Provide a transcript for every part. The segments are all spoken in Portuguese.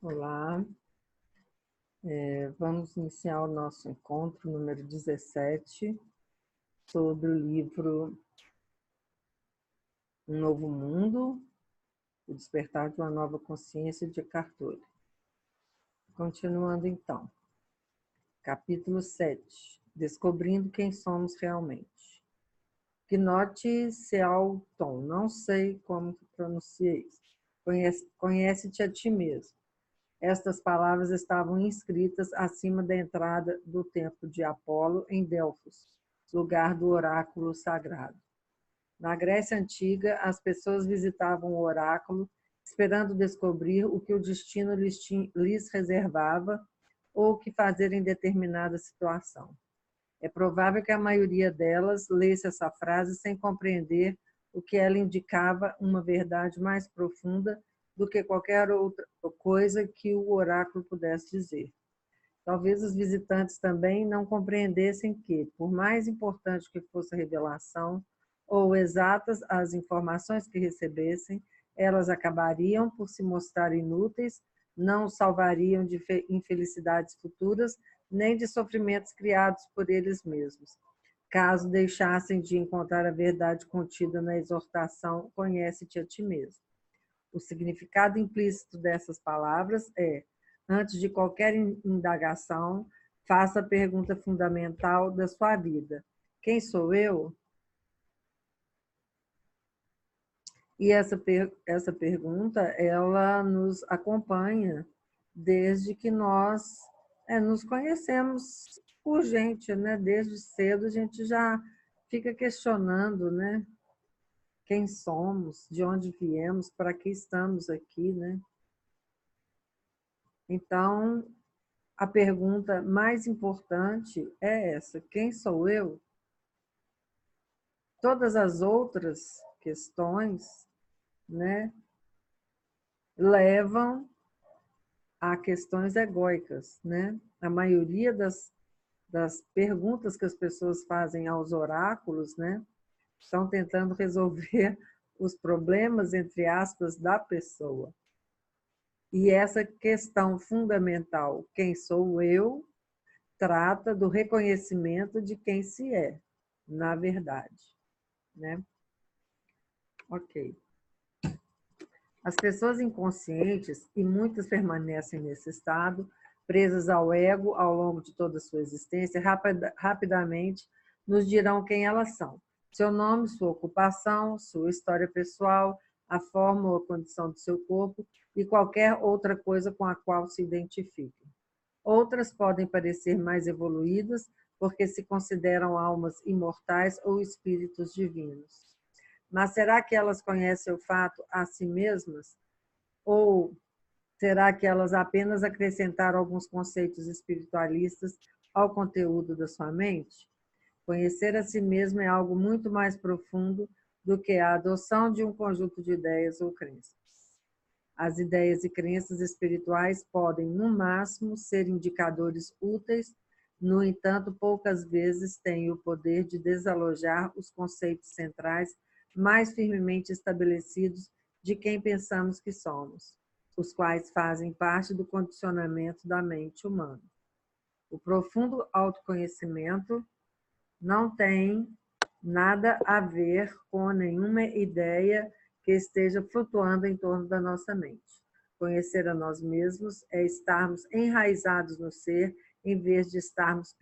Olá, vamos iniciar o nosso encontro número 17 sobre o livro Um Novo Mundo, o Despertar de uma Nova Consciência de Eckhart Tolle. Continuando então, capítulo 7, Descobrindo Quem Somos Realmente. Gnote Sealton, não sei como pronunciei isso, conhece-te a ti mesmo. Estas palavras estavam inscritas acima da entrada do templo de Apolo, em Delfos, lugar do oráculo sagrado. Na Grécia Antiga, as pessoas visitavam o oráculo, esperando descobrir o que o destino lhes reservava ou o que fazer em determinada situação. É provável que a maioria delas lesse essa frase sem compreender o que ela indicava uma verdade mais profunda do que qualquer outra coisa que o oráculo pudesse dizer. Talvez os visitantes também não compreendessem que, por mais importante que fosse a revelação, ou exatas as informações que recebessem, elas acabariam por se mostrar inúteis, não os salvariam de infelicidades futuras, nem de sofrimentos criados por eles mesmos. Caso deixassem de encontrar a verdade contida na exortação, conhece-te a ti mesmo. O significado implícito dessas palavras é: antes de qualquer indagação, faça a pergunta fundamental da sua vida: quem sou eu? E essa pergunta, ela nos acompanha desde que nós nos conhecemos por gente, né? Desde cedo a gente já fica questionando, né? Quem somos, de onde viemos, para que estamos aqui, né? Então, a pergunta mais importante é essa: quem sou eu? Todas as outras questões, né, levam a questões egóicas, né? A maioria das perguntas que as pessoas fazem aos oráculos, né, estão tentando resolver os problemas, entre aspas, da pessoa. E essa questão fundamental, quem sou eu, trata do reconhecimento de quem se é, na verdade, né? Ok. As pessoas inconscientes, e muitas permanecem nesse estado, presas ao ego ao longo de toda a sua existência, rapidamente nos dirão quem elas são. Seu nome, sua ocupação, sua história pessoal, a forma ou a condição do seu corpo e qualquer outra coisa com a qual se identifiquem. Outras podem parecer mais evoluídas porque se consideram almas imortais ou espíritos divinos. Mas será que elas conhecem o fato a si mesmas? Ou será que elas apenas acrescentaram alguns conceitos espiritualistas ao conteúdo da sua mente? Conhecer a si mesmo é algo muito mais profundo do que a adoção de um conjunto de ideias ou crenças. As ideias e crenças espirituais podem, no máximo, ser indicadores úteis, no entanto, poucas vezes têm o poder de desalojar os conceitos centrais mais firmemente estabelecidos de quem pensamos que somos, os quais fazem parte do condicionamento da mente humana. O profundo autoconhecimento não tem nada a ver com nenhuma ideia que esteja flutuando em torno da nossa mente. Conhecer a nós mesmos é estarmos enraizados no ser, em vez de estarmos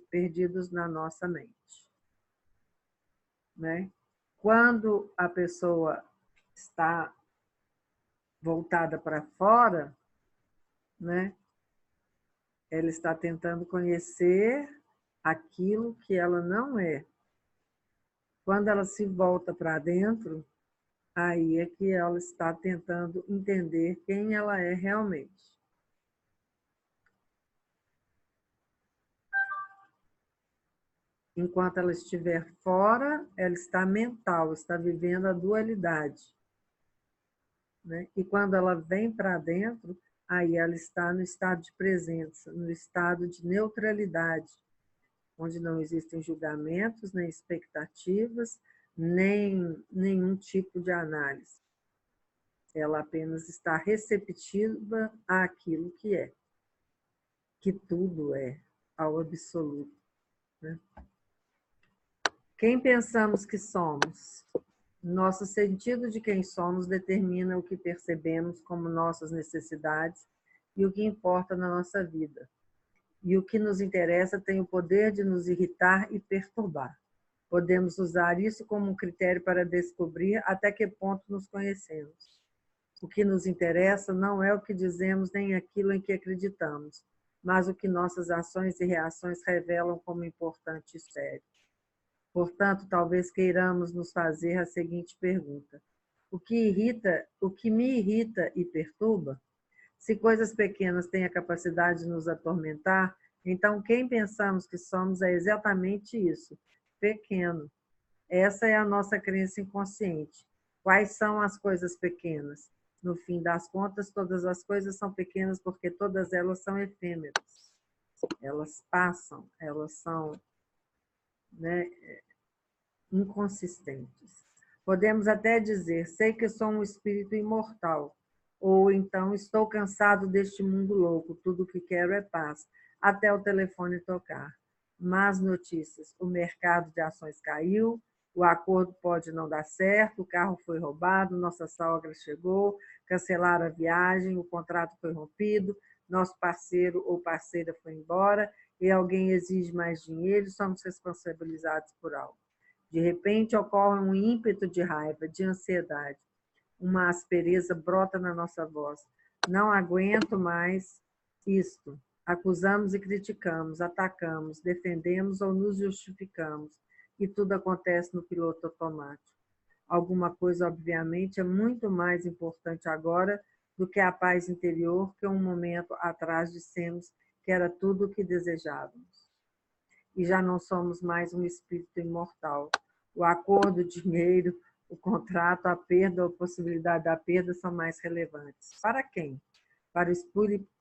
perdidos na nossa mente. Né? Quando a pessoa está voltada para fora, né, ela está tentando conhecer aquilo que ela não é. Quando ela se volta para dentro, aí é que ela está tentando entender quem ela é realmente. Enquanto ela estiver fora, ela está mental, está vivendo a dualidade. Né? E quando ela vem para dentro, aí ela está no estado de presença, no estado de neutralidade, onde não existem julgamentos, nem expectativas, nem nenhum tipo de análise. ela apenas está receptiva àquilo que é, que tudo é, ao absoluto, né? Quem pensamos que somos? Nosso sentido de quem somos determina o que percebemos como nossas necessidades e o que importa na nossa vida. E o que nos interessa tem o poder de nos irritar e perturbar. Podemos usar isso como um critério para descobrir até que ponto nos conhecemos. O que nos interessa não é o que dizemos nem aquilo em que acreditamos, mas o que nossas ações e reações revelam como importante e sério. Portanto, talvez queiramos nos fazer a seguinte pergunta: o que me irrita e perturba? Se coisas pequenas têm a capacidade de nos atormentar, então quem pensamos que somos é exatamente isso, pequeno. Essa é a nossa crença inconsciente. Quais são as coisas pequenas? No fim das contas, todas as coisas são pequenas porque todas elas são efêmeras. Elas passam, elas são, né, inconsistentes. Podemos até dizer, sei que sou um espírito imortal, ou então estou cansado deste mundo louco, tudo o que quero é paz, até o telefone tocar. Más notícias, o mercado de ações caiu, o acordo pode não dar certo, o carro foi roubado, nossa sogra chegou, cancelaram a viagem, o contrato foi rompido, nosso parceiro ou parceira foi embora e alguém exige mais dinheiro e somos responsabilizados por algo. De repente, ocorre um ímpeto de raiva, de ansiedade. Uma aspereza brota na nossa voz. Não aguento mais isto. Acusamos e criticamos, atacamos, defendemos ou nos justificamos. E tudo acontece no piloto automático. Alguma coisa, obviamente, é muito mais importante agora do que a paz interior que um momento atrás dissemos que era tudo o que desejávamos. E já não somos mais um espírito imortal. O acordo, o dinheiro, o contrato, a perda ou a possibilidade da perda são mais relevantes. Para quem? Para o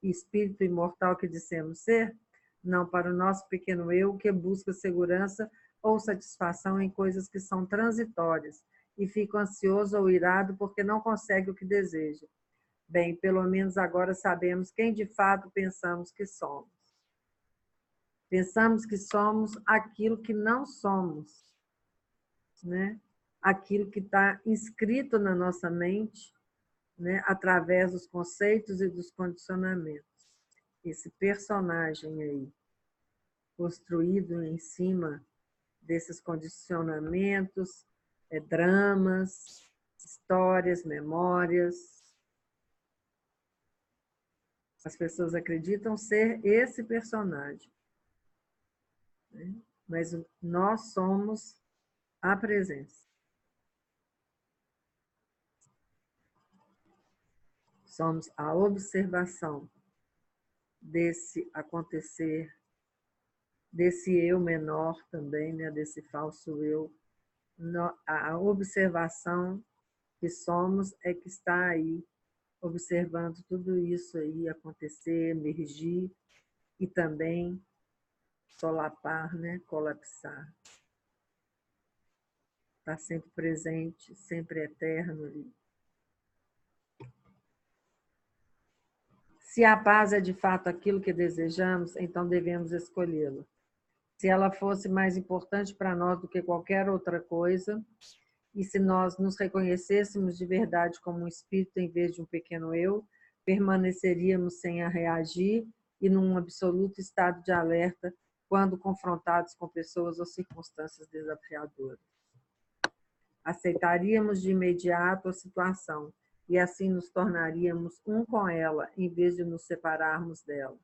espírito imortal que dissemos ser? Não para o nosso pequeno eu que busca segurança ou satisfação em coisas que são transitórias e fica ansioso ou irado porque não consegue o que deseja. Bem, pelo menos agora sabemos quem de fato pensamos que somos. Pensamos que somos aquilo que não somos, né? Aquilo que está inscrito na nossa mente, né? Através dos conceitos e dos condicionamentos. Esse personagem aí, construído em cima desses condicionamentos, dramas, histórias, memórias. As pessoas acreditam ser esse personagem, né? Mas nós somos a presença. Somos a observação desse acontecer, desse eu menor também, né? Desse falso eu. A observação que somos é que está aí, observando tudo isso aí acontecer, emergir e também solapar, né? Colapsar. Está sempre presente, sempre eterno ali. Se a paz é de fato aquilo que desejamos, então devemos escolhê-la. Se ela fosse mais importante para nós do que qualquer outra coisa, e se nós nos reconhecêssemos de verdade como um espírito em vez de um pequeno eu, permaneceríamos sem a reagir e num absoluto estado de alerta quando confrontados com pessoas ou circunstâncias desafiadoras. Aceitaríamos de imediato a situação e assim nos tornaríamos um com ela, em vez de nos separarmos dela.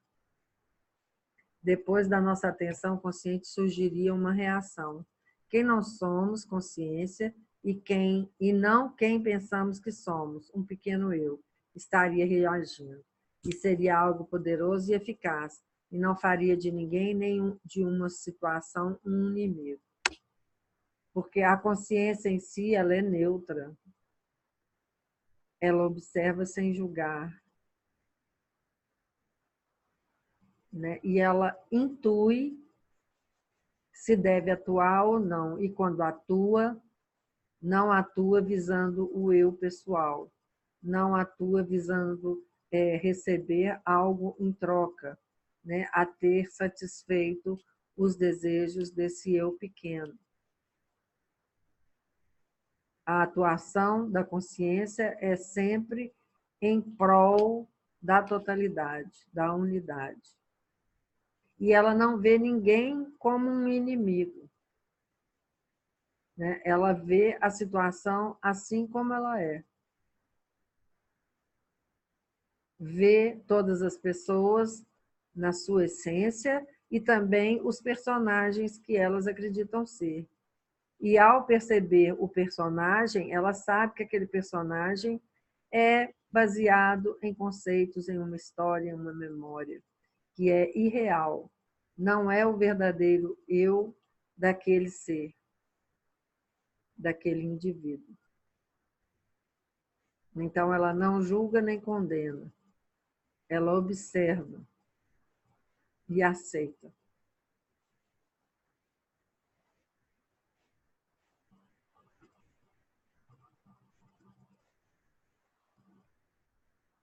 Depois da nossa atenção consciente surgiria uma reação. Quem nós somos, consciência, e não quem pensamos que somos, um pequeno eu, estaria reagindo. E seria algo poderoso e eficaz, e não faria de ninguém nem de uma situação um inimigo. Porque a consciência em si, ela é neutra. Ela observa sem julgar, né? E ela intui se deve atuar ou não. E quando atua, não atua visando o eu pessoal, não atua visando receber algo em troca, né? A ter satisfeito os desejos desse eu pequeno. A atuação da consciência é sempre em prol da totalidade, da unidade. E ela não vê ninguém como um inimigo, né? Ela vê a situação assim como ela é. Vê todas as pessoas na sua essência e também os personagens que elas acreditam ser. E ao perceber o personagem, ela sabe que aquele personagem é baseado em conceitos, em uma história, em uma memória, que é irreal. Não é o verdadeiro eu daquele ser, daquele indivíduo. Então, ela não julga nem condena. Ela observa e aceita.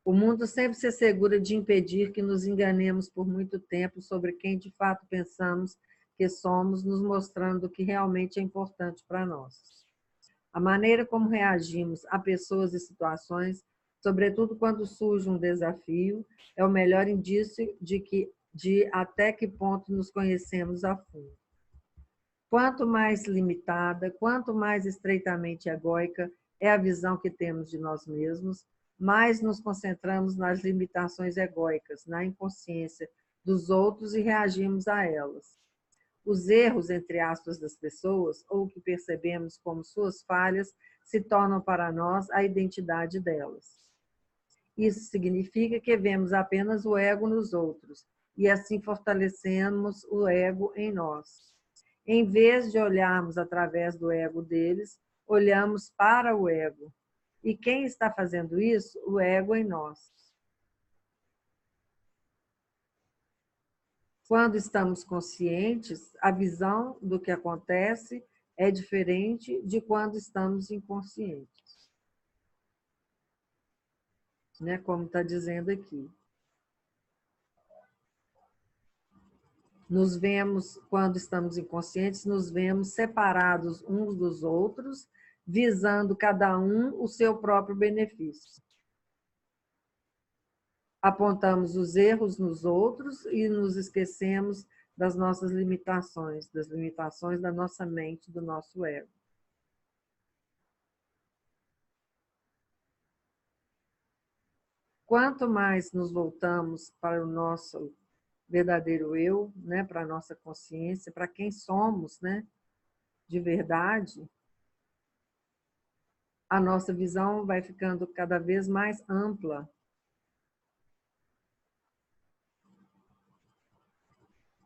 O mundo sempre se assegura de impedir que nos enganemos por muito tempo sobre quem de fato pensamos que somos, nos mostrando o que realmente é importante para nós. A maneira como reagimos a pessoas e situações, sobretudo quando surge um desafio, é o melhor indício de até que ponto nos conhecemos a fundo. Quanto mais limitada, quanto mais estreitamente egóica é a visão que temos de nós mesmos, mais nos concentramos nas limitações egóicas, na inconsciência dos outros e reagimos a elas. Os erros, entre aspas, das pessoas, ou o que percebemos como suas falhas, se tornam para nós a identidade delas. Isso significa que vemos apenas o ego nos outros e assim fortalecemos o ego em nós. Em vez de olharmos através do ego deles, olhamos para o ego. E quem está fazendo isso? O ego em nós. Quando estamos conscientes, a visão do que acontece é diferente de quando estamos inconscientes. Né? Como está dizendo aqui. Nos vemos, quando estamos inconscientes, nos vemos separados uns dos outros, visando cada um o seu próprio benefício. Apontamos os erros nos outros e nos esquecemos das nossas limitações, das limitações da nossa mente, do nosso ego. Quanto mais nos voltamos para o nosso verdadeiro eu, né, para a nossa consciência, para quem somos, né, de verdade, a nossa visão vai ficando cada vez mais ampla.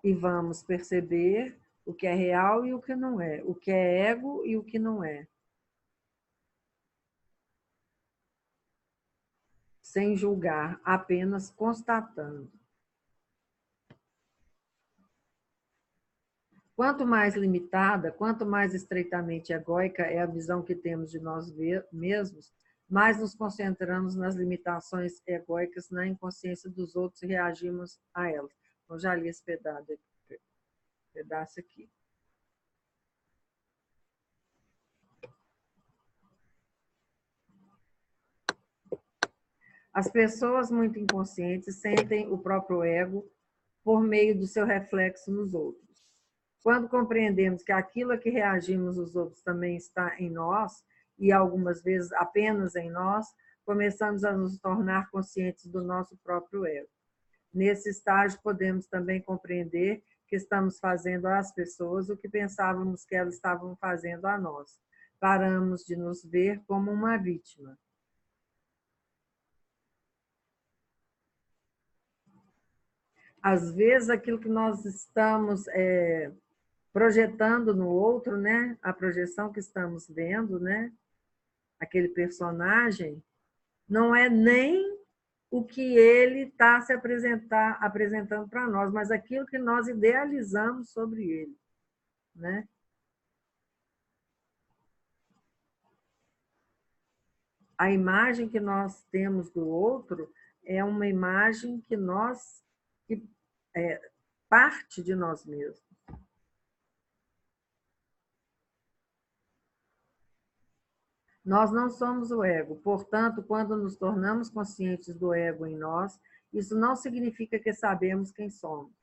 E vamos perceber o que é real e o que não é, o que é ego e o que não é. Sem julgar, apenas constatando. Quanto mais limitada, quanto mais estreitamente egóica é a visão que temos de nós mesmos, mais nos concentramos nas limitações egóicas, na inconsciência dos outros e reagimos a elas. Eu já li esse pedaço aqui. As pessoas muito inconscientes sentem o próprio ego por meio do seu reflexo nos outros. Quando compreendemos que aquilo a que reagimos os outros também está em nós, e algumas vezes apenas em nós, começamos a nos tornar conscientes do nosso próprio ego. Nesse estágio, podemos também compreender que estamos fazendo às pessoas o que pensávamos que elas estavam fazendo a nós. Paramos de nos ver como uma vítima. Às vezes, aquilo que nós estamos projetando no outro, né? A projeção que estamos vendo, né? Aquele personagem, não é nem o que ele está se apresentando para nós, mas aquilo que nós idealizamos sobre ele, né? A imagem que nós temos do outro é uma imagem que parte de nós mesmos. Nós não somos o ego, portanto, quando nos tornamos conscientes do ego em nós, isso não significa que sabemos quem somos.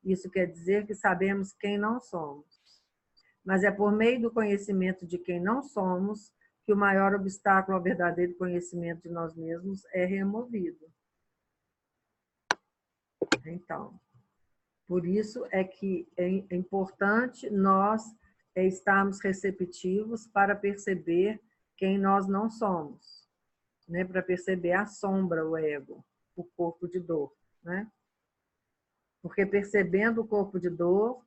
Isso quer dizer que sabemos quem não somos. Mas é por meio do conhecimento de quem não somos que o maior obstáculo ao verdadeiro conhecimento de nós mesmos é removido. Então, por isso é que é importante nós estarmos receptivos para perceber quem nós não somos, né? Para perceber a sombra, o ego, o corpo de dor, né? Porque percebendo o corpo de dor,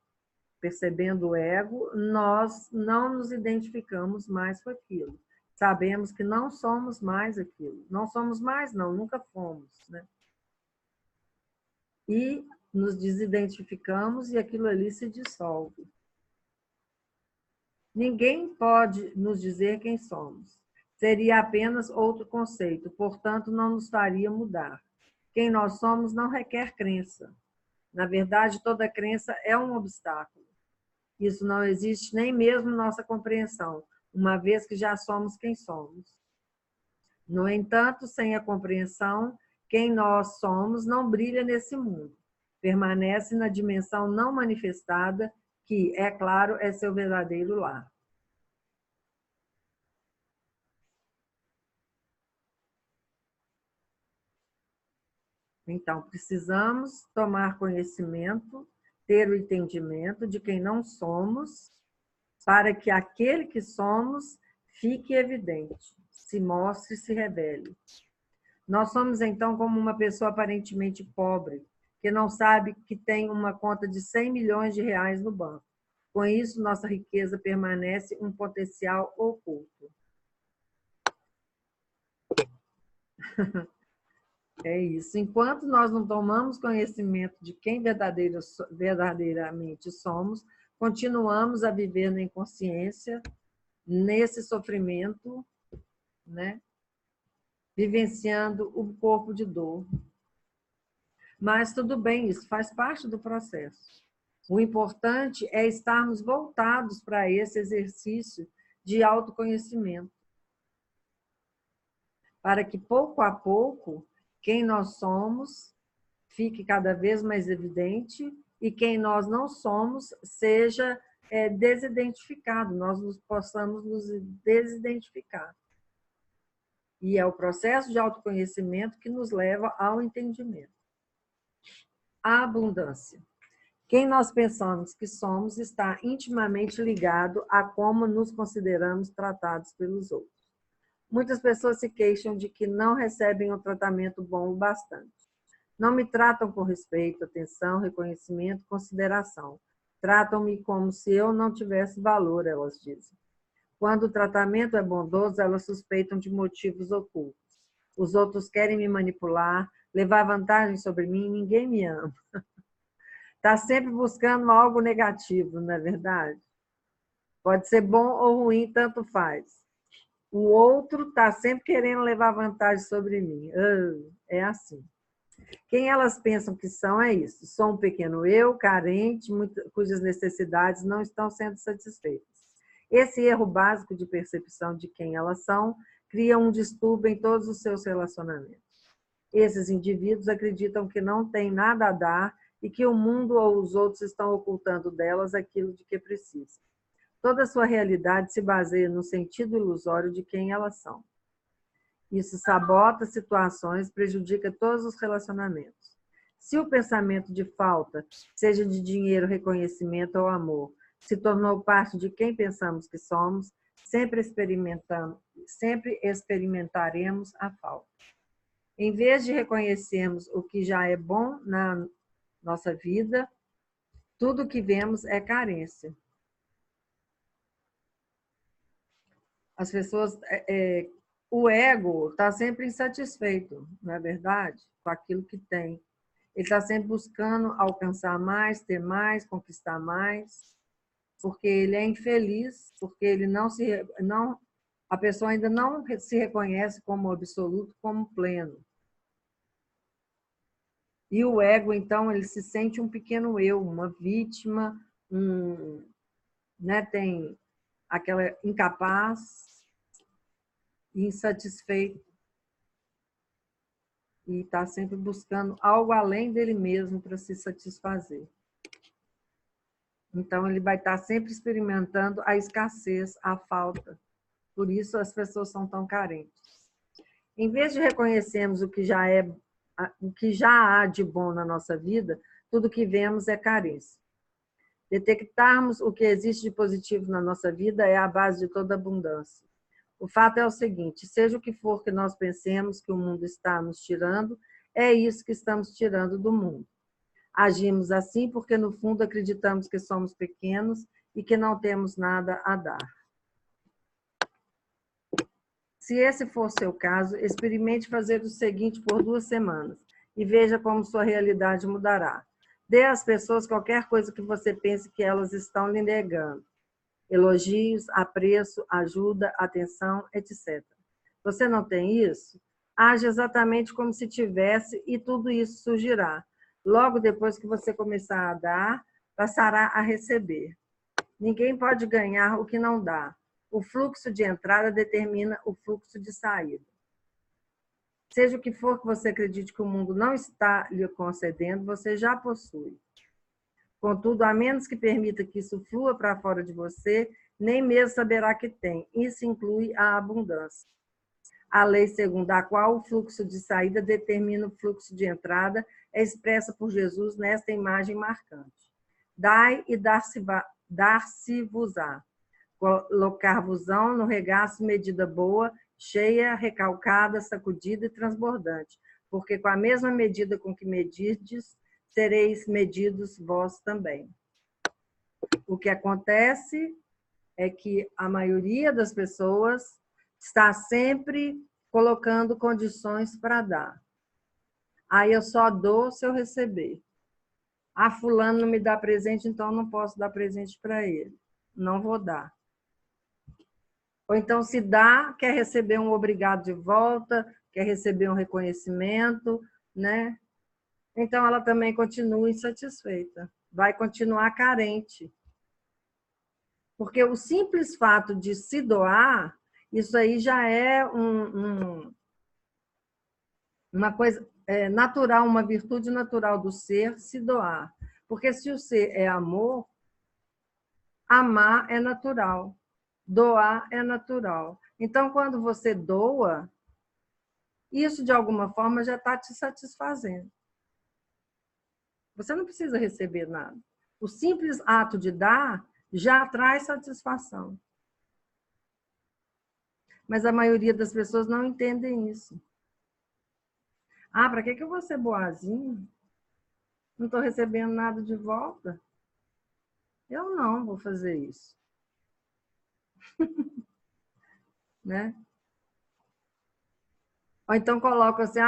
percebendo o ego, nós não nos identificamos mais com aquilo. Sabemos que não somos mais aquilo. Não somos mais, não, nunca fomos, né? E nos desidentificamos e aquilo ali se dissolve. Ninguém pode nos dizer quem somos. Seria apenas outro conceito, portanto, não nos faria mudar. Quem nós somos não requer crença. Na verdade, toda crença é um obstáculo. Isso não existe nem mesmo nossa compreensão, uma vez que já somos quem somos. No entanto, sem a compreensão, quem nós somos não brilha nesse mundo. Permanece na dimensão não manifestada, que, é claro, é seu verdadeiro lar. Então, precisamos tomar conhecimento, ter o entendimento de quem não somos, para que aquele que somos fique evidente, se mostre, se revele. Nós somos, então, como uma pessoa aparentemente pobre, que não sabe que tem uma conta de 100 milhões de reais no banco. Com isso, nossa riqueza permanece um potencial oculto. É isso. Enquanto nós não tomamos conhecimento de quem verdadeiramente somos, continuamos a viver na inconsciência, nesse sofrimento, né? Vivenciando o corpo de dor. Mas tudo bem, isso faz parte do processo. O importante é estarmos voltados para esse exercício de autoconhecimento, para que pouco a pouco quem nós somos fique cada vez mais evidente e quem nós não somos seja desidentificado, nós possamos nos desidentificar. E é o processo de autoconhecimento que nos leva ao entendimento. A abundância. Quem nós pensamos que somos está intimamente ligado a como nos consideramos tratados pelos outros. Muitas pessoas se queixam de que não recebem um tratamento bom o bastante. Não me tratam com respeito, atenção, reconhecimento, consideração. Tratam-me como se eu não tivesse valor, elas dizem. Quando o tratamento é bondoso, elas suspeitam de motivos ocultos. Os outros querem me manipular, levar vantagem sobre mim, ninguém me ama. Está sempre buscando algo negativo, não é verdade? Pode ser bom ou ruim, tanto faz. O outro está sempre querendo levar vantagem sobre mim. É assim. Quem elas pensam que são é isso. Sou um pequeno eu, carente, cujas necessidades não estão sendo satisfeitas. Esse erro básico de percepção de quem elas são cria um distúrbio em todos os seus relacionamentos. Esses indivíduos acreditam que não têm nada a dar e que o mundo ou os outros estão ocultando delas aquilo de que precisam. Toda a sua realidade se baseia no sentido ilusório de quem elas são. Isso sabota situações, prejudica todos os relacionamentos. Se o pensamento de falta, seja de dinheiro, reconhecimento ou amor, se tornou parte de quem pensamos que somos, sempre experimentaremos a falta. Em vez de reconhecermos o que já é bom na nossa vida, tudo o que vemos é carência. As pessoas, o ego está sempre insatisfeito, não é verdade? Com aquilo que tem. Ele está sempre buscando alcançar mais, ter mais, conquistar mais, porque ele é infeliz, porque ele não A pessoa ainda não se reconhece como absoluto, como pleno. E o ego, então, ele se sente um pequeno eu, uma vítima, né, tem aquela incapaz, insatisfeito, e está sempre buscando algo além dele mesmo para se satisfazer. Então, ele vai estar sempre experimentando a escassez, a falta. Por isso, as pessoas são tão carentes. Em vez de reconhecermos o que já há de bom na nossa vida, tudo que vemos é carência. Detectarmos o que existe de positivo na nossa vida é a base de toda abundância. O fato é o seguinte, seja o que for que nós pensemos que o mundo está nos tirando, é isso que estamos tirando do mundo. Agimos assim porque, no fundo, acreditamos que somos pequenos e que não temos nada a dar. Se esse for seu caso, experimente fazer o seguinte por 2 semanas e veja como sua realidade mudará. Dê às pessoas qualquer coisa que você pense que elas estão lhe negando. Elogios, apreço, ajuda, atenção, etc. Você não tem isso? Age exatamente como se tivesse e tudo isso surgirá. Logo depois que você começar a dar, passará a receber. Ninguém pode ganhar o que não dá. O fluxo de entrada determina o fluxo de saída. Seja o que for que você acredite que o mundo não está lhe concedendo, você já possui. Contudo, a menos que permita que isso flua para fora de você, nem mesmo saberá que tem. Isso inclui a abundância. A lei segundo a qual o fluxo de saída determina o fluxo de entrada é expressa por Jesus nesta imagem marcante. Dai e dar-se-vos-á. Colocar-vos-ão no regaço medida boa, cheia, recalcada, sacudida e transbordante, porque com a mesma medida com que medirdes, sereis medidos vós também. O que acontece é que a maioria das pessoas está sempre colocando condições para dar. Aí eu só dou se eu receber. Ah, fulano não me dá presente, então eu não posso dar presente para ele. Não vou dar. Ou então, se dá, quer receber um obrigado de volta, quer receber um reconhecimento, né? Então, ela também continua insatisfeita, vai continuar carente. Porque o simples fato de se doar, isso aí já é uma coisa natural, uma virtude natural do ser, se doar. Porque se o ser é amor, amar é natural, doar é natural. Então, quando você doa, isso de alguma forma já está te satisfazendo. Você não precisa receber nada. O simples ato de dar já traz satisfação. Mas a maioria das pessoas não entendem isso. Ah, para que eu vou ser boazinha? Não estou recebendo nada de volta. Eu não vou fazer isso. Né? Ou então coloca assim,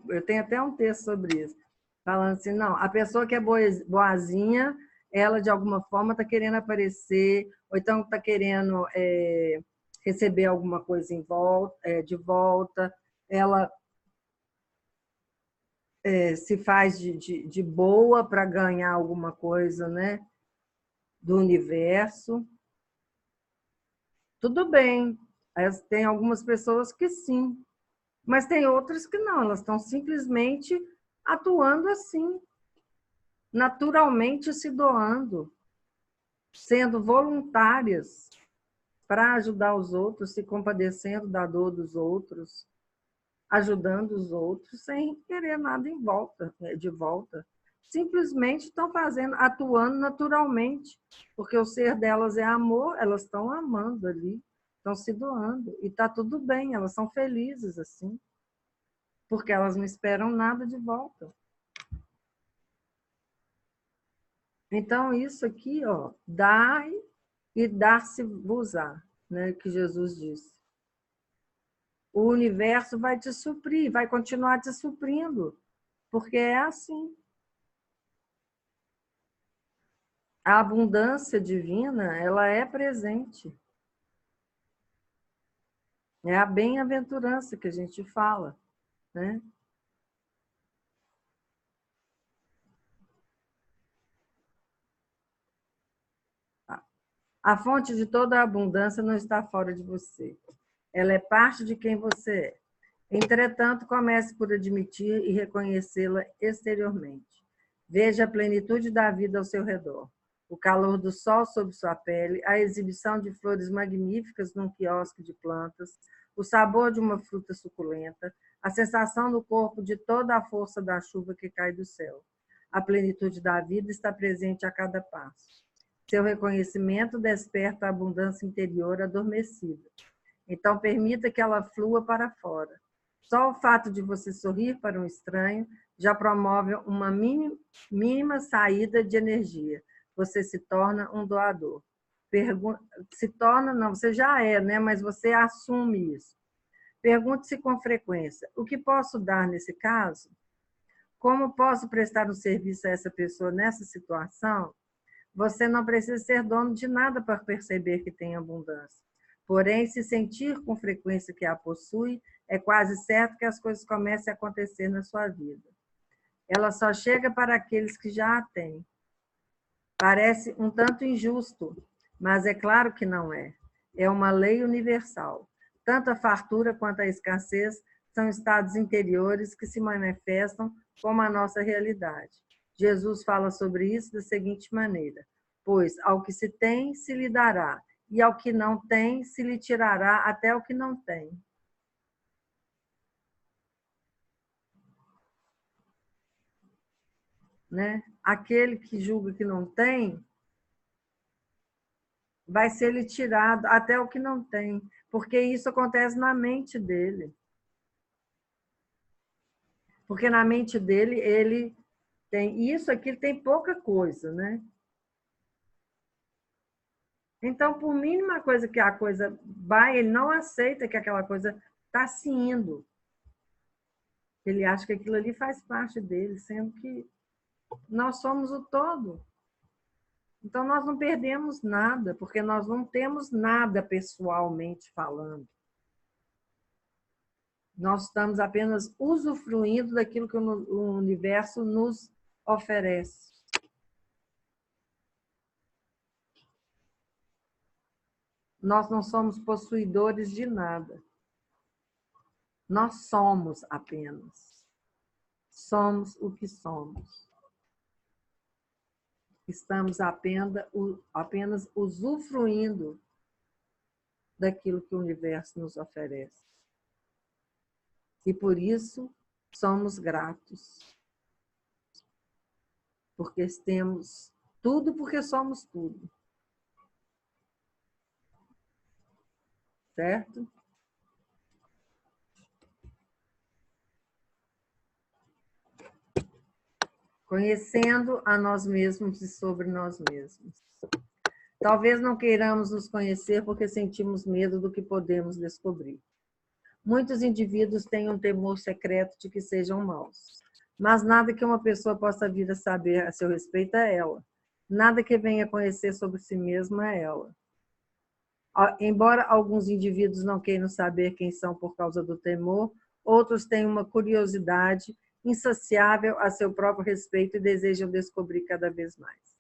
eu tenho até um texto sobre isso, falando assim, não, a pessoa que é boazinha, ela de alguma forma está querendo aparecer, ou então está querendo receber alguma coisa de volta, ela se faz de boa para ganhar alguma coisa, né, do universo. Tudo bem, tem algumas pessoas que sim, mas tem outras que não, elas estão simplesmente atuando assim, naturalmente se doando, sendo voluntárias para ajudar os outros, se compadecendo da dor dos outros, ajudando os outros sem querer nada de volta. Simplesmente estão fazendo, atuando naturalmente, porque o ser delas é amor, elas estão amando ali, estão se doando, e está tudo bem, elas são felizes assim, porque elas não esperam nada de volta. Então, isso aqui, ó, dai e dar-se-vos-á, né, que Jesus disse. O universo vai te suprir, vai continuar te suprindo, porque é assim. A abundância divina, ela é presente. É a bem-aventurança que a gente fala, né? A fonte de toda a abundância não está fora de você. Ela é parte de quem você é. Entretanto, comece por admitir e reconhecê-la exteriormente. Veja a plenitude da vida ao seu redor. O calor do sol sobre sua pele, a exibição de flores magníficas num quiosque de plantas, o sabor de uma fruta suculenta, a sensação no corpo de toda a força da chuva que cai do céu. A plenitude da vida está presente a cada passo. Seu reconhecimento desperta a abundância interior adormecida. Então, permita que ela flua para fora. Só o fato de você sorrir para um estranho já promove uma mínima saída de energia. Você se torna um doador. Se torna, não, você já é, né? Mas você assume isso. Pergunte-se com frequência: o que posso dar nesse caso? Como posso prestar um serviço a essa pessoa nessa situação? Você não precisa ser dono de nada para perceber que tem abundância. Porém, se sentir com frequência que a possui, é quase certo que as coisas comecem a acontecer na sua vida. Ela só chega para aqueles que já a têm. Parece um tanto injusto, mas é claro que não é. É uma lei universal. Tanto a fartura quanto a escassez são estados interiores que se manifestam como a nossa realidade. Jesus fala sobre isso da seguinte maneira: pois ao que se tem, se lhe dará, e ao que não tem, se lhe tirará até o que não tem. Né? Aquele que julga que não tem, vai ser lhe tirado até o que não tem, porque isso acontece na mente dele. Porque na mente dele, ele tem isso aqui, tem pouca coisa, né? Então, por mínima coisa que a coisa vai, ele não aceita que aquela coisa está se indo. Ele acha que aquilo ali faz parte dele, sendo que nós somos o todo. Então, nós não perdemos nada, porque nós não temos nada pessoalmente falando. Nós estamos apenas usufruindo daquilo que o universo nos oferece. Nós não somos possuidores de nada. Nós somos apenas. Somos o que somos. Estamos apenas usufruindo daquilo que o universo nos oferece. E por isso somos gratos. Porque temos tudo, porque somos tudo. Certo? Conhecendo a nós mesmos e sobre nós mesmos. Talvez não queiramos nos conhecer porque sentimos medo do que podemos descobrir. Muitos indivíduos têm um temor secreto de que sejam maus, mas nada que uma pessoa possa vir a saber a seu respeito é ela. Nada que venha a conhecer sobre si mesma é ela. Embora alguns indivíduos não queiram saber quem são por causa do temor, outros têm uma curiosidade insaciável a seu próprio respeito e desejam descobrir cada vez mais.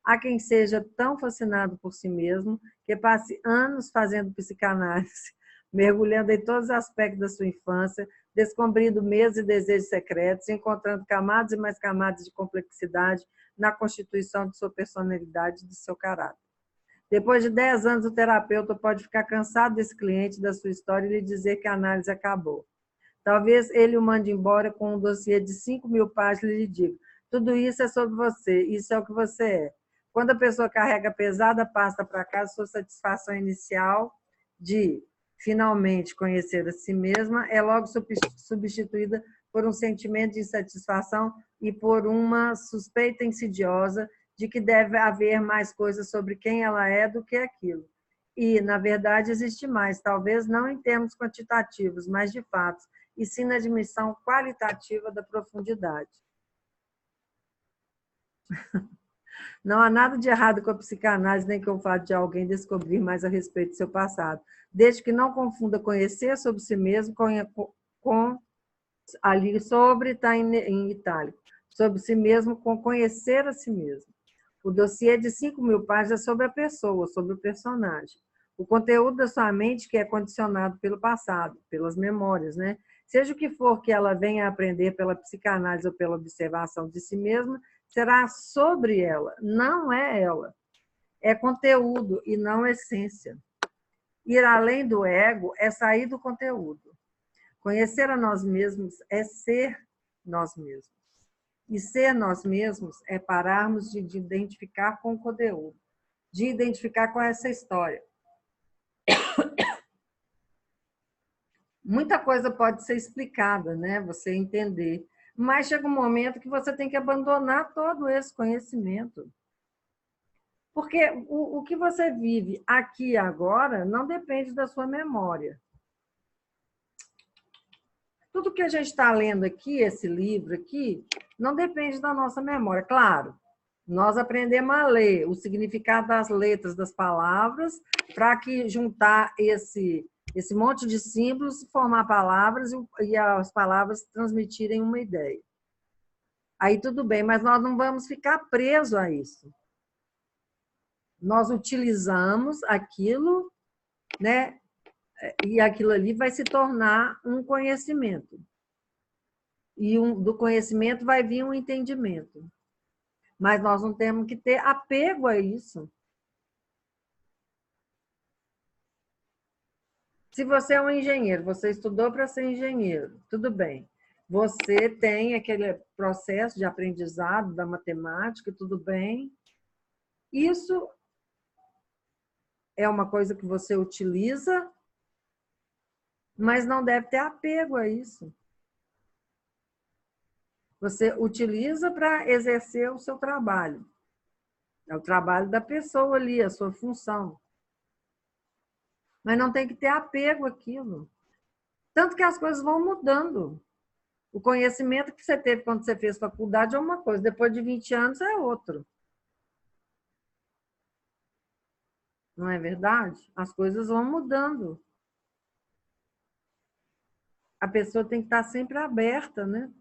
Há quem seja tão fascinado por si mesmo que passe anos fazendo psicanálise, mergulhando em todos os aspectos da sua infância, descobrindo medos e desejos secretos, encontrando camadas e mais camadas de complexidade na constituição de sua personalidade e de seu caráter. Depois de 10 anos, o terapeuta pode ficar cansado desse cliente, da sua história, e lhe dizer que a análise acabou. Talvez ele o mande embora com um dossiê de 5.000 páginas e lhe diga: tudo isso é sobre você, isso é o que você é. Quando a pessoa carrega a pesada pasta para casa, sua satisfação inicial de finalmente conhecer a si mesma é logo substituída por um sentimento de insatisfação e por uma suspeita insidiosa de que deve haver mais coisas sobre quem ela é do que aquilo. E, na verdade, existe mais, talvez não em termos quantitativos, mas de fatos, e sim na dimensão qualitativa da profundidade. Não há nada de errado com a psicanálise, nem com o fato de alguém descobrir mais a respeito do seu passado, desde que não confunda conhecer sobre si mesmo com ali sobre, está em itálico, sobre si mesmo com conhecer a si mesmo. O dossiê de 5.000 páginas é sobre a pessoa, sobre o personagem. O conteúdo da sua mente que é condicionado pelo passado, pelas memórias, né? Seja o que for que ela venha a aprender pela psicanálise ou pela observação de si mesma, será sobre ela, não é ela. É conteúdo e não essência. Ir além do ego é sair do conteúdo. Conhecer a nós mesmos é ser nós mesmos. E ser nós mesmos é pararmos de identificar com o conteúdo, de identificar com essa história. Muita coisa pode ser explicada, né? Você entender. Mas chega um momento que você tem que abandonar todo esse conhecimento. Porque o que você vive aqui e agora não depende da sua memória. Tudo que a gente está lendo aqui, esse livro aqui, não depende da nossa memória. Claro, nós aprendemos a ler o significado das letras, das palavras, para que juntar esse monte de símbolos, formar palavras e as palavras transmitirem uma ideia. Aí tudo bem, mas nós não vamos ficar presos a isso. Nós utilizamos aquilo, né? E aquilo ali vai se tornar um conhecimento. E do conhecimento vai vir um entendimento. Mas nós não temos que ter apego a isso. Se você é um engenheiro, você estudou para ser engenheiro, tudo bem. Você tem aquele processo de aprendizado da matemática, tudo bem. Isso é uma coisa que você utiliza, mas não deve ter apego a isso. Você utiliza para exercer o seu trabalho. É o trabalho da pessoa ali, a sua função. Mas não tem que ter apego àquilo. Tanto que as coisas vão mudando. O conhecimento que você teve quando você fez faculdade é uma coisa, depois de 20 anos é outro. Não é verdade? As coisas vão mudando. A pessoa tem que estar sempre aberta, né?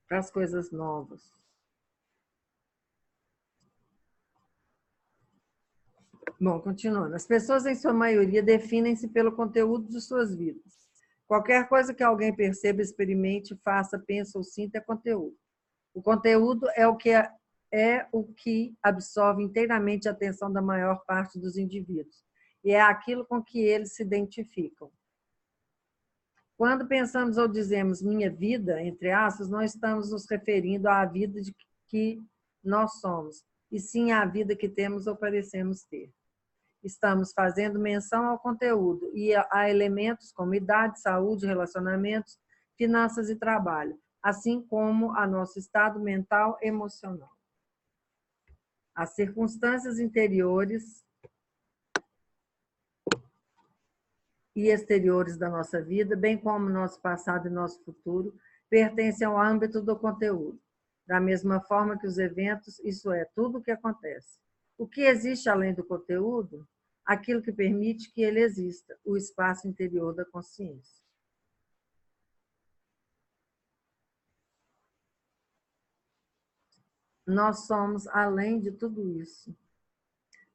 Para as coisas novas. Bom, continuando. As pessoas, em sua maioria, definem-se pelo conteúdo de suas vidas. Qualquer coisa que alguém perceba, experimente, faça, pense ou sinta é conteúdo. O conteúdo é o que absorve inteiramente a atenção da maior parte dos indivíduos. E é aquilo com que eles se identificam. Quando pensamos ou dizemos minha vida, entre aspas, não estamos nos referindo à vida de que nós somos, e sim à vida que temos ou parecemos ter. Estamos fazendo menção ao conteúdo e a elementos como idade, saúde, relacionamentos, finanças e trabalho, assim como a nosso estado mental e emocional. As circunstâncias interiores e exteriores da nossa vida, bem como nosso passado e nosso futuro, pertencem ao âmbito do conteúdo, da mesma forma que os eventos, isso é, tudo o que acontece. O que existe além do conteúdo? Aquilo que permite que ele exista, o espaço interior da consciência. Nós somos além de tudo isso,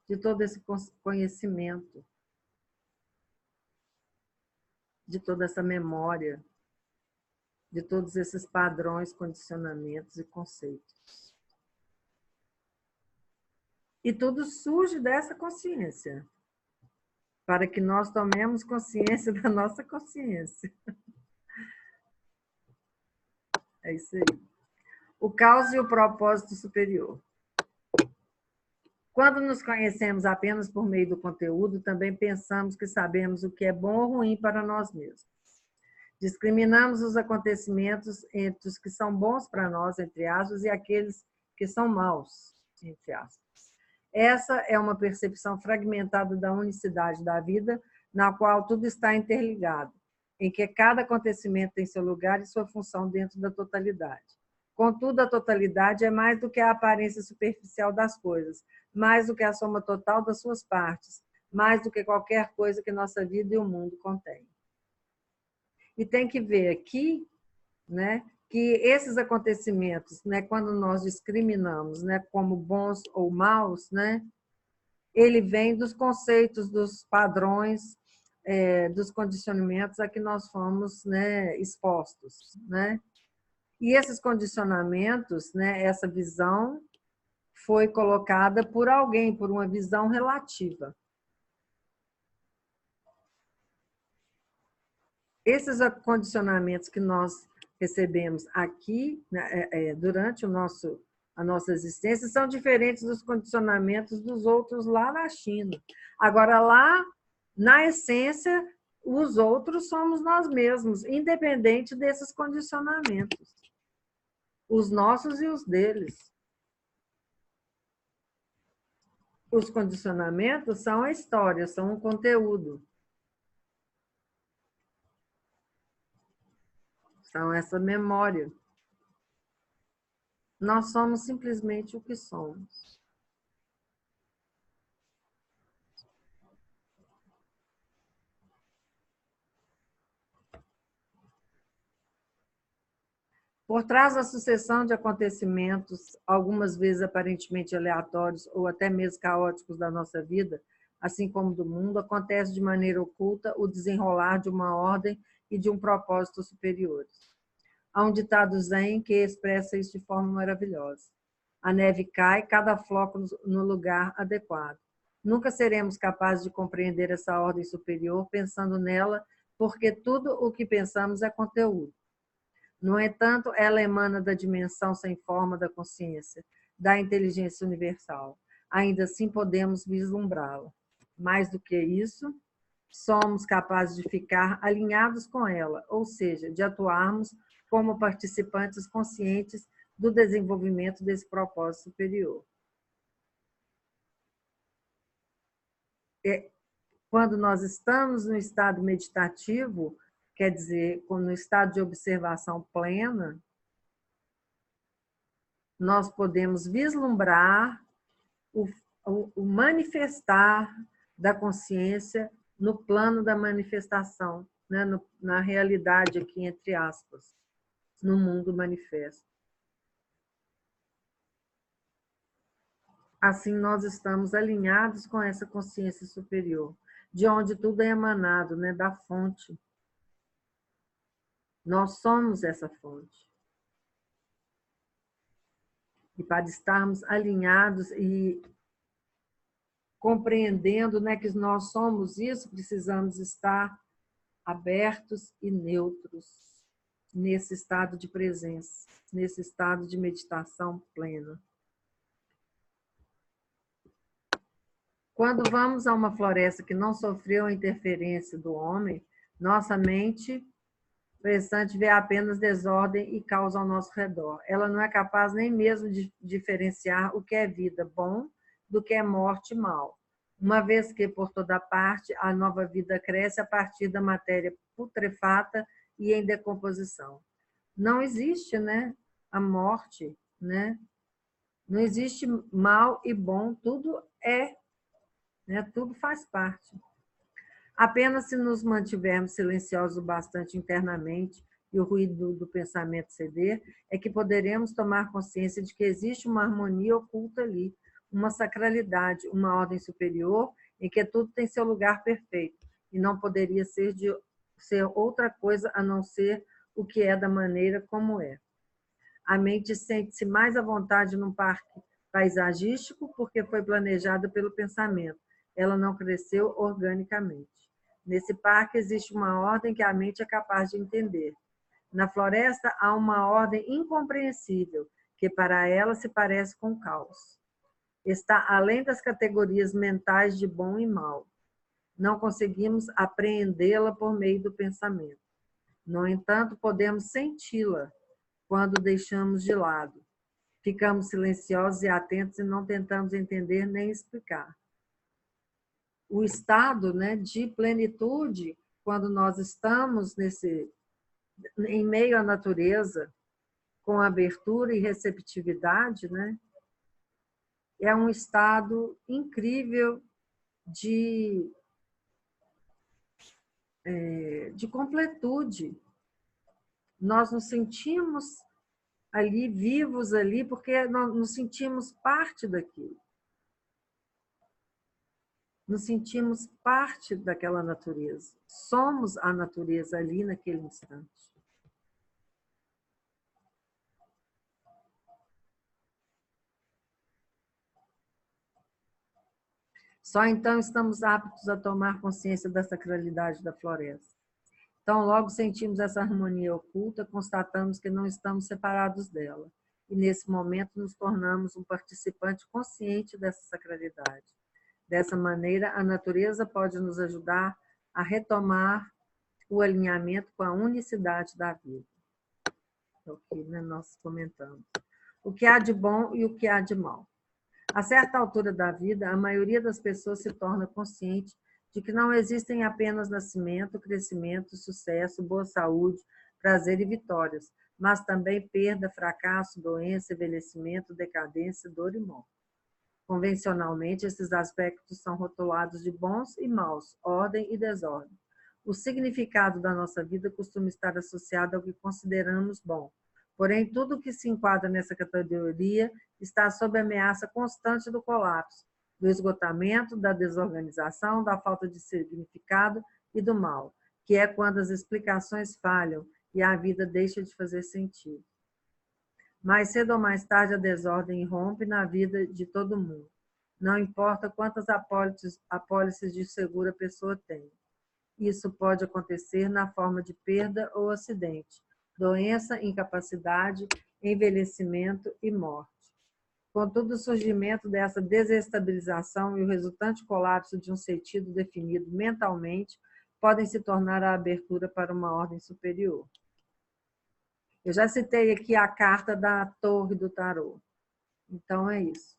de todo esse conhecimento, de toda essa memória, de todos esses padrões, condicionamentos e conceitos. E tudo surge dessa consciência, para que nós tomemos consciência da nossa consciência. É isso aí. O caos e o propósito superior. Quando nos conhecemos apenas por meio do conteúdo, também pensamos que sabemos o que é bom ou ruim para nós mesmos. Discriminamos os acontecimentos entre os que são bons para nós, entre aspas, e aqueles que são maus, entre aspas. Essa é uma percepção fragmentada da unicidade da vida, na qual tudo está interligado, em que cada acontecimento tem seu lugar e sua função dentro da totalidade. Contudo, a totalidade é mais do que a aparência superficial das coisas, mais do que a soma total das suas partes, mais do que qualquer coisa que nossa vida e o mundo contêm. E tem que ver aqui, né, que esses acontecimentos, né, quando nós discriminamos, né, como bons ou maus, né, ele vem dos conceitos, dos padrões, dos condicionamentos a que nós fomos, né, expostos, né? E esses condicionamentos, né, essa visão foi colocada por alguém, por uma visão relativa. Esses condicionamentos que nós recebemos aqui, né, durante a nossa existência, são diferentes dos condicionamentos dos outros lá na China. Agora, lá, na essência, os outros somos nós mesmos, independente desses condicionamentos. Os nossos e os deles. Os condicionamentos são a história, são o conteúdo. São essa memória. Nós somos simplesmente o que somos. Por trás da sucessão de acontecimentos, algumas vezes aparentemente aleatórios ou até mesmo caóticos da nossa vida, assim como do mundo, acontece de maneira oculta o desenrolar de uma ordem e de um propósito superiores. Há um ditado zen que expressa isso de forma maravilhosa. A neve cai, cada floco no lugar adequado. Nunca seremos capazes de compreender essa ordem superior pensando nela, porque tudo o que pensamos é conteúdo. No entanto, ela emana da dimensão sem forma da consciência, da inteligência universal. Ainda assim, podemos vislumbrá-la. Mais do que isso, somos capazes de ficar alinhados com ela, ou seja, de atuarmos como participantes conscientes do desenvolvimento desse propósito superior. Quando nós estamos no estado meditativo, quer dizer, no estado de observação plena, nós podemos vislumbrar o manifestar da consciência no plano da manifestação, né? Na realidade aqui, entre aspas, no mundo manifesto. Assim, nós estamos alinhados com essa consciência superior, de onde tudo é emanado, né? Da fonte. Nós somos essa fonte. E para estarmos alinhados e compreendendo, né, que nós somos isso, precisamos estar abertos e neutros nesse estado de presença, nesse estado de meditação plena. Quando vamos a uma floresta que não sofreu a interferência do homem, nossa mente pensante vê apenas desordem e caos ao nosso redor. Ela não é capaz nem mesmo de diferenciar o que é vida bom do que é morte mal. Uma vez que, por toda parte, a nova vida cresce a partir da matéria putrefata e em decomposição. Não existe, né, a morte, né? Não existe mal e bom, tudo é, né? Tudo faz parte. Apenas se nos mantivermos silenciosos o bastante internamente e o ruído do pensamento ceder, é que poderemos tomar consciência de que existe uma harmonia oculta ali, uma sacralidade, uma ordem superior em que tudo tem seu lugar perfeito e não poderia ser outra coisa a não ser o que é da maneira como é. A mente sente-se mais à vontade num parque paisagístico porque foi planejada pelo pensamento. Ela não cresceu organicamente. Nesse parque existe uma ordem que a mente é capaz de entender. Na floresta há uma ordem incompreensível, que para ela se parece com o caos. Está além das categorias mentais de bom e mal. Não conseguimos apreendê-la por meio do pensamento. No entanto, podemos senti-la quando deixamos de lado. Ficamos silenciosos e atentos e não tentamos entender nem explicar. O estado, né, de plenitude, quando nós estamos em meio à natureza, com abertura e receptividade, né? É um estado incrível de completude. Nós nos sentimos ali, vivos ali, porque nós nos sentimos parte daquilo. Nos sentimos parte daquela natureza. Somos a natureza ali naquele instante. Só então estamos aptos a tomar consciência da sacralidade da floresta. Então, logo sentimos essa harmonia oculta, constatamos que não estamos separados dela. E, nesse momento, nos tornamos um participante consciente dessa sacralidade. Dessa maneira, a natureza pode nos ajudar a retomar o alinhamento com a unicidade da vida. É o que nós comentamos. O que há de bom e o que há de mal. A certa altura da vida, a maioria das pessoas se torna consciente de que não existem apenas nascimento, crescimento, sucesso, boa saúde, prazer e vitórias, mas também perda, fracasso, doença, envelhecimento, decadência, dor e morte. Convencionalmente, esses aspectos são rotulados de bons e maus, ordem e desordem. O significado da nossa vida costuma estar associado ao que consideramos bom. Porém, tudo que se enquadra nessa categoria está sob ameaça constante do colapso, do esgotamento, da desorganização, da falta de significado e do mal, que é quando as explicações falham e a vida deixa de fazer sentido. Mais cedo ou mais tarde, a desordem irrompe na vida de todo mundo. Não importa quantas apólices de seguro a pessoa tem. Isso pode acontecer na forma de perda ou acidente, doença, incapacidade, envelhecimento e morte. Contudo, o surgimento dessa desestabilização e o resultante colapso de um sentido definido mentalmente podem se tornar a abertura para uma ordem superior. Eu já citei aqui a carta da Torre do Tarô. Então, é isso.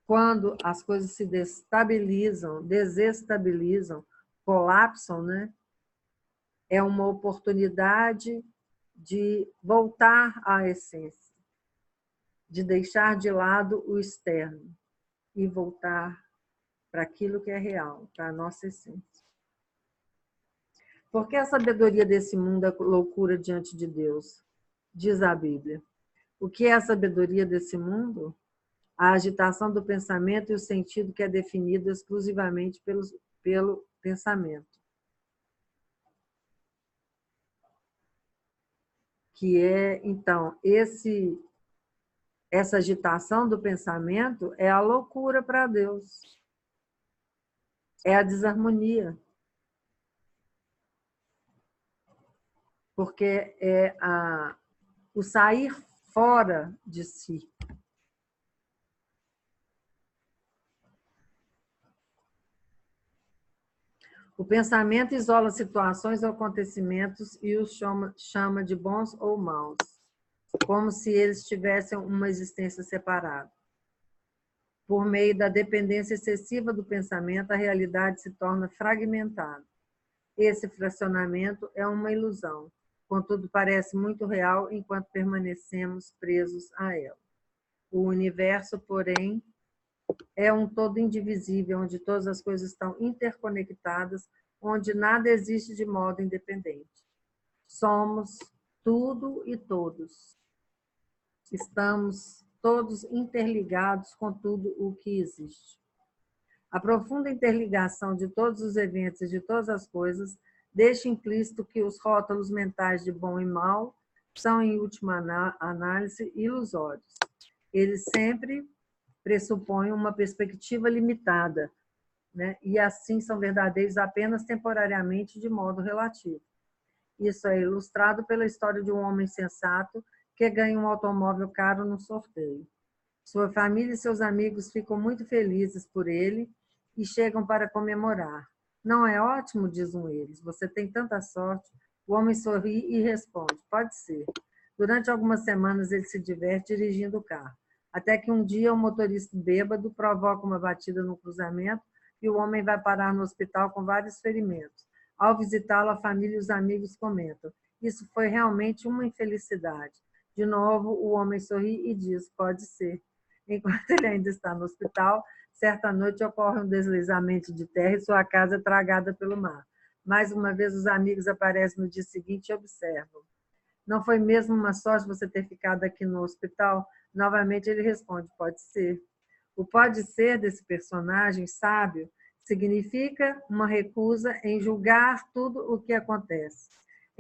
Quando as coisas se desestabilizam, colapsam, né? É uma oportunidade de voltar à essência, de deixar de lado o externo e voltar para aquilo que é real, para a nossa essência. Porque a sabedoria desse mundo é loucura diante de Deus, diz a Bíblia. O que é a sabedoria desse mundo? A agitação do pensamento e o sentido que é definido exclusivamente pelo pensamento. Que é, então, essa agitação do pensamento é a loucura para Deus. É a desarmonia. Porque é o sair fora de si. O pensamento isola situações ou acontecimentos e os chama de bons ou maus, como se eles tivessem uma existência separada. Por meio da dependência excessiva do pensamento, a realidade se torna fragmentada. Esse fracionamento é uma ilusão, contudo parece muito real enquanto permanecemos presos a ela. O universo, porém, é um todo indivisível, onde todas as coisas estão interconectadas, onde nada existe de modo independente. Somos tudo e todos. Estamos todos interligados com tudo o que existe. A profunda interligação de todos os eventos e de todas as coisas deixa implícito que os rótulos mentais de bom e mal são, em última análise, ilusórios. Eles sempre pressupõem uma perspectiva limitada, né? E assim são verdadeiros apenas temporariamente, de modo relativo. Isso é ilustrado pela história de um homem sensato que ganha um automóvel caro no sorteio. Sua família e seus amigos ficam muito felizes por ele e chegam para comemorar. Não é ótimo, diz um deles, você tem tanta sorte. O homem sorri e responde, pode ser. Durante algumas semanas ele se diverte dirigindo o carro, até que um dia um motorista bêbado provoca uma batida no cruzamento e o homem vai parar no hospital com vários ferimentos. Ao visitá-lo, a família e os amigos comentam: isso foi realmente uma infelicidade. De novo, o homem sorri e diz: pode ser. Enquanto ele ainda está no hospital, certa noite ocorre um deslizamento de terra e sua casa é tragada pelo mar. Mais uma vez, os amigos aparecem no dia seguinte e observam. Não foi mesmo uma sorte você ter ficado aqui no hospital? Novamente ele responde: pode ser. O pode ser desse personagem sábio significa uma recusa em julgar tudo o que acontece.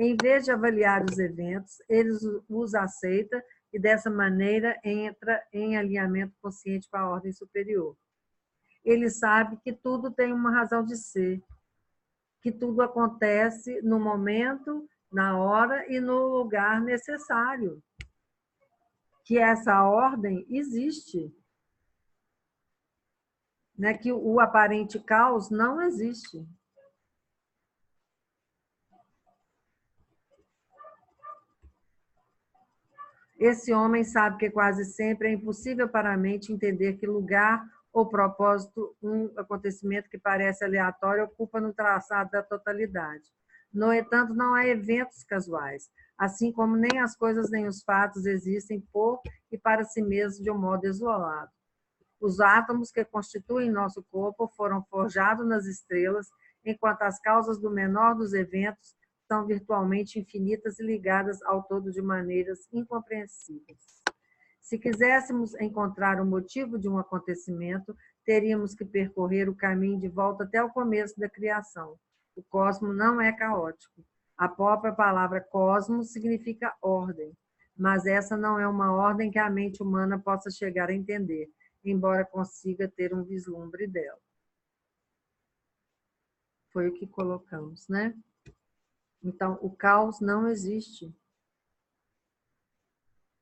Em vez de avaliar os eventos, ele os aceita e, dessa maneira, entra em alinhamento consciente com a ordem superior. Ele sabe que tudo tem uma razão de ser, que tudo acontece no momento, na hora e no lugar necessário, que essa ordem existe, né? Que o aparente caos não existe. Esse homem sabe que quase sempre é impossível para a mente entender que lugar ou propósito um acontecimento que parece aleatório ocupa no traçado da totalidade. No entanto, não há eventos casuais, assim como nem as coisas nem os fatos existem por e para si mesmos de um modo isolado. Os átomos que constituem nosso corpo foram forjados nas estrelas, enquanto as causas do menor dos eventos são virtualmente infinitas e ligadas ao todo de maneiras incompreensíveis. Se quiséssemos encontrar o motivo de um acontecimento, teríamos que percorrer o caminho de volta até o começo da criação. O cosmos não é caótico. A própria palavra cosmos significa ordem, mas essa não é uma ordem que a mente humana possa chegar a entender, embora consiga ter um vislumbre dela. Foi o que colocamos, né? Então, o caos não existe.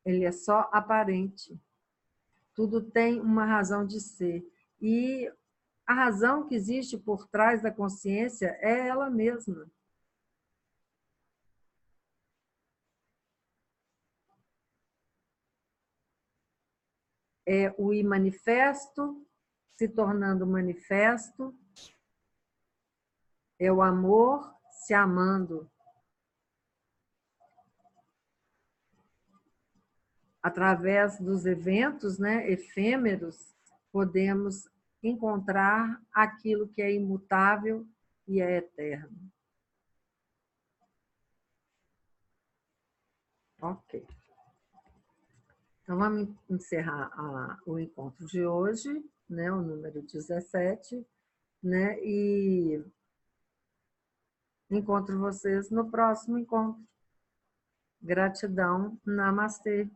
Ele é só aparente. Tudo tem uma razão de ser. E a razão que existe por trás da consciência é ela mesma. É o imanifesto se tornando manifesto, é o amor se amando. Através dos eventos, né, efêmeros, podemos encontrar aquilo que é imutável e é eterno. Ok. Então, vamos encerrar o encontro de hoje, né, o número 17, né, e encontro vocês no próximo encontro. Gratidão. Namastê.